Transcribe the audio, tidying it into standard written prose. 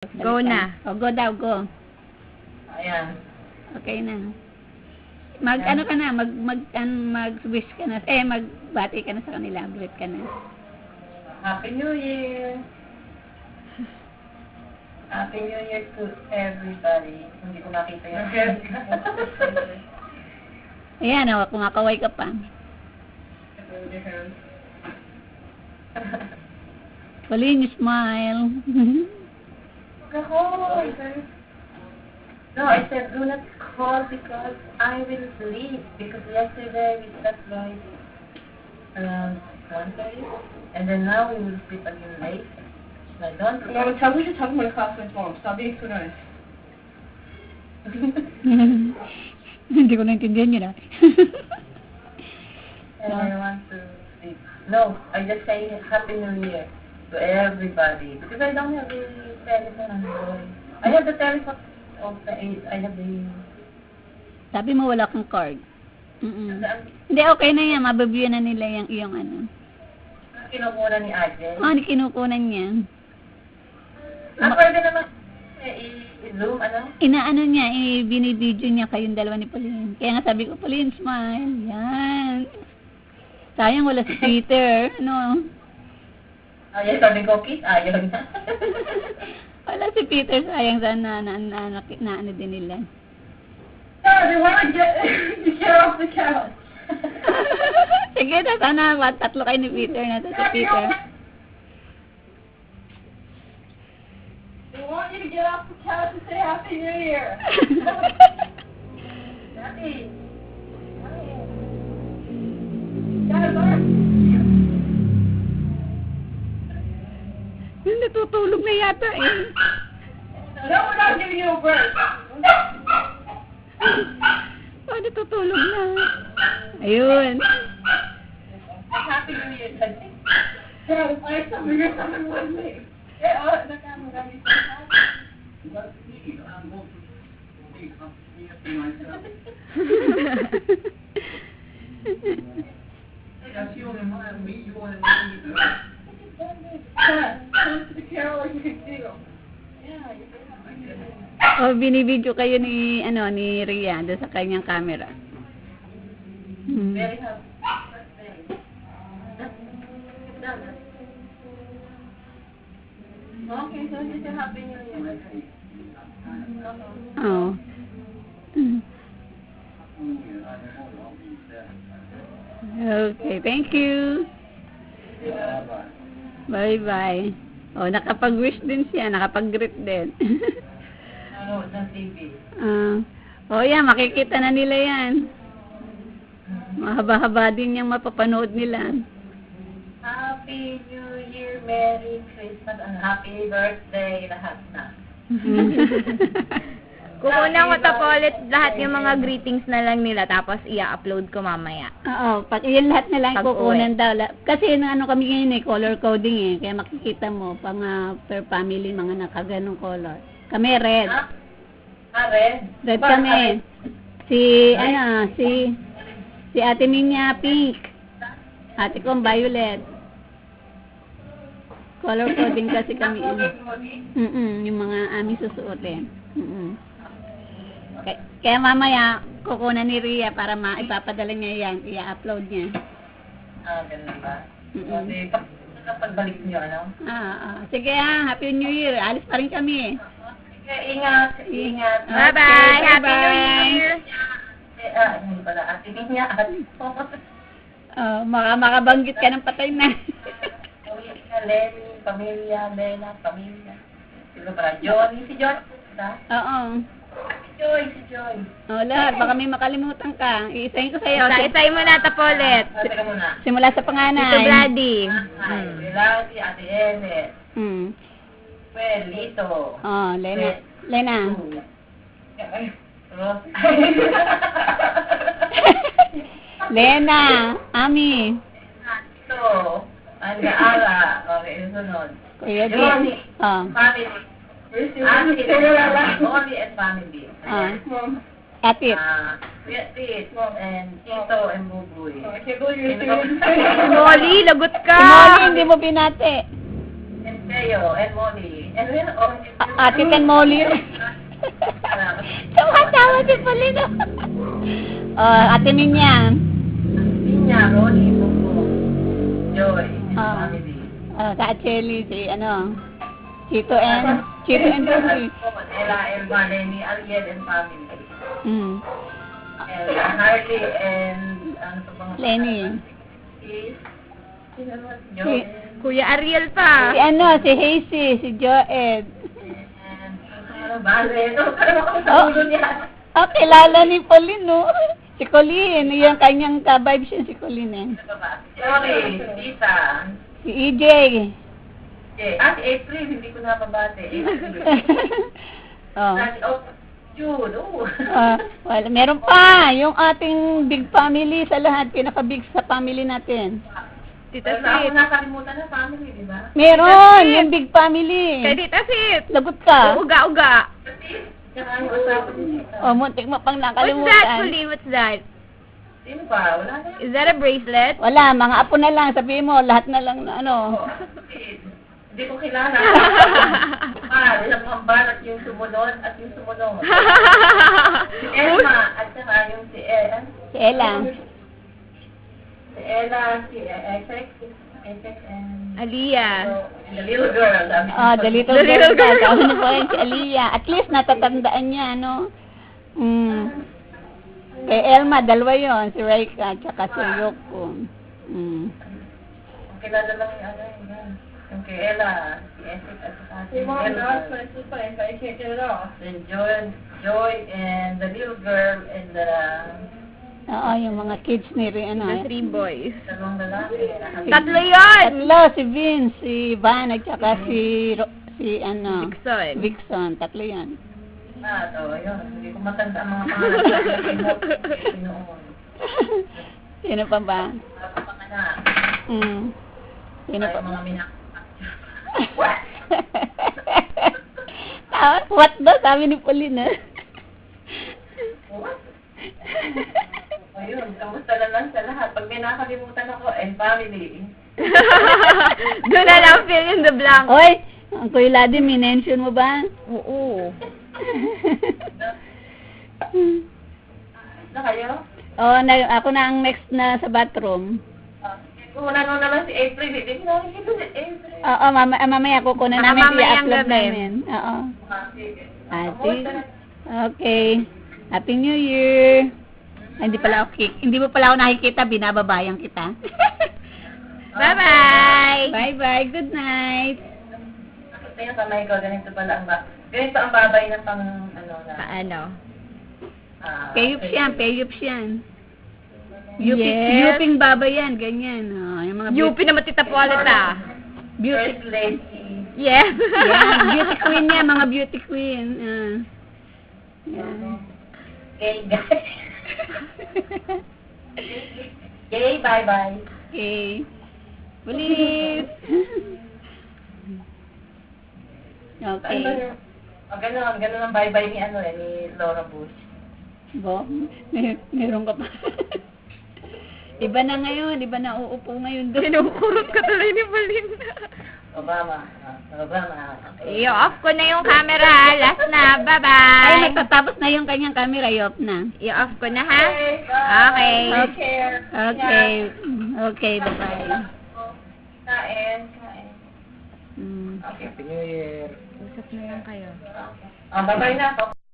Go na. O, go daw, go. Ayan. Okay na. Ano ka na, mag-wish ka na, magbati ka na sa kanila, greet ka na. Happy New Year! Happy New Year to everybody. Hindi ko nakita yung Ayan, kumakaway ka pa. Pauline, you smile. No, I said do not call because I will sleep. Because yesterday we slept like around 1:30, and then now we will sleep again late. I don't. No, tell me to talk to my classmates' mom. Stop being so nice. Hindi ko naintindihan yun, ah. And I want to sleep. No, I just say Happy New Year to everybody because I don't have the telephone. I have the telephone of the 8. I have the. Sabi mo wala kang card. Hindi, okay na yan. Mababview na nila yung iyong ano. Kinukuha ni Ajay. Ano kinukunan niya? Pwede naman i-zoom, ano? Inaano niya, binibidyo niya kayong dalawa ni Pauline. Kaya nga sabi ko, Pauline, smile. Yan. Sayang wala si Peter. Ano? Ay, sabi ko, kiss, ayaw na. Wala si Peter. Sayang sana na ano din nila. No, they want to get off the couch. Sige na, sana tatlo kayo ni Peter na to si Peter. They want you to get off the couch and say Happy New Year. Dati. Natutulog na yata eh. No, we're not giving you a break. Natutulog na. Ayun. Happy New Year, Dati. Dad, if I have something, you're coming with me. Yeah, the camera. That's you and mine. Me, you want to meet me. Dad, close to the camera like you can see them. O, binibidyo kayo ni Rhea doon sa kanyang camera. Very happy. Okay, so just a Happy New Year. Oo. Okay, thank you. Bye-bye. O, nakapag-wish din siya, nakapag-greet din. Ano, sa TV. Yan, makikita na nila yan. Mahaba-haba din yung mapapanood nila. Happy New Year, Merry Christmas, and Happy Birthday, lahat na. Kukunan ko to po ulit lahat yung mga greetings na lang nila tapos i-upload ko mamaya. Oo, yan lahat na lang Pag-uwi. kukunan daw. Kasi kami ngayon color coding kaya makikita mo pang per family mga nakaganong color. Kami red. Red? Red kami. Si Ate Minya pink. Ate kong violet. Color coding kasi kami. Yung mga aming susuotin. Kaya mamaya kukunan ni Rhea para ipapadala niya yan, i-upload niya. Ganun ba? Kasi pagbalik niyo, ano? Sige Happy New Year. Alis pa rin kami. Sige, ingat. Ingat. Bye-bye! Okay, Happy bye-bye. New Year! Hindi pala, ate niya. Makabanggit ka ng patay na. Lenny, pamilya, Lena, pamilya. Sino pala? Johnny, si Johnny. Oo. Si Joy. Lahat. Baka may makalimutan ka. Iisahin ko sa'yo. Isa-isayin mo na ito po ulit. Teka muna. Simula sa panganay. Tito Brady. Lati, Ate Elet. Lito. Lena. Ros. Lena. Ami. Ito. Anda-ara. Okay, sunod. Kuya Di. Johnny. Family. Mom. Only and family. Atit. Tit, and Tito, and Bubuy. I can't believe you're doing Molly, lagot ka! Si Molly, hindi mo binate. And Teo and Molly. And then, Ate Ten Molly. Tumatawa si Polino. Ate Minya. Ninya, Ronnie, Bungo, Joy, his Ah. family. Sa Chelly, si Chito and Ruby. Ella, Elma, Lenny, Ariel, and family. Mm. And Harley and, ano pa bang? Lenny. Sino ba? Si, Joy. Kuya Ariel pa. si Hazy, si Joed. And, ano ba? Ano niya? Kilala ni Pauline, no? Si Colleen, yung kanyang ka-vibes yun, si Colleen eh. Ano ba? Sorry, Tita. Si EJ. Si April, hindi ko napabate. April. Oh. Jude, oh. Well, meron pa, yung ating big family sa lahat, pinaka-big sa family natin. Tita Pero ako Sid. nakalimutan na family, di ba? Meron, yung big family. Kay Tita Sid. Lagot ka. Uga-uga. Tsaka yung asawa ni Tita. Muntik mo pang What's that, nakalimutan. Pauline? What's that? Sino pa? Wala na yan. Is that a bracelet? Wala, mga apo na lang, sabihin mo, lahat na lang na ano. Hindi ko kilala. Isang pambanat yung sumunod at yung sumunod. Si Elma at saka yung si Ella. Si Ella. Si Ella, si Essex, and Aliyah. the little girl. Sabi ko. The little The little girl. girl. Ano po yun, si Aliyah. At least natatandaan niya, no? Kay Elma, dalawa yun. Si Raika, tsaka si Yoko. Ang kilala lang yung ano yun. Yung kay Ella, si Essex at saka si Hey, Mom, Elma. now it's supposed to play, but I can't get it off. Then Joy and the little girl and the Oo, yung mga kids ni The ano. 3 boys. dalawang lalaki. Tatlo yun! Tatlo, si Vince, si Van, at saka si Dixon. Vixon. Tatlo yan. Yun. Hindi ko matanda ang mga pangalan. Noon. Sino pa ba? Pangalan. Sino pa? Ay, mga minak. What daw? Sabi ni Pauline. What? Ayun, kamusta na lang sa lahat. Pag may nakalimutan ako, and family. Doon na lang fill in the blank. Oy, ang Kuya Ladi, minention mo ba? Oo. Na kayo? Ako na ang next na sa bathroom. Kung nanonood naman si April, hindi ko nakikita si April. Oo, mamaya kukunan Baka namin mamayang i-upload gabi. namin. Oo. Sige. Ate. Okay. Happy New Year. Ay, hindi mo pala ako nakikita, binababayan kita. Bye-bye! Bye-bye. Good night. Ito yung kamay ko, ganito pala ang ganito ang babay na pang, ano na. Paano? Payups yan. Yes. Yuping babay yan, ganyan. Yung mga UP naman Tita Paulette ah. First lady. Yes. Yan, beauty queen yan, mga beauty queen. Yan. Gay guys. Gay, bye-bye. Okay. Please. Okay. Ganun ang bye-bye ni Laura Bush. Bo, meron ka pa. Iba na ngayon, iba na uupo ngayon doon. Kinukurot ka tuloy ni Pauline. Obama. I-off ko na yung camera. Last na. Ay, Bye-bye. matatapos na yung kanyang camera, i-off na. I-off ko na ha? Okay. Take care. Okay. Okay, bye-bye. Kain. Mm. Okay. Happy New Year. Usap na lang kayo. Bye-bye na.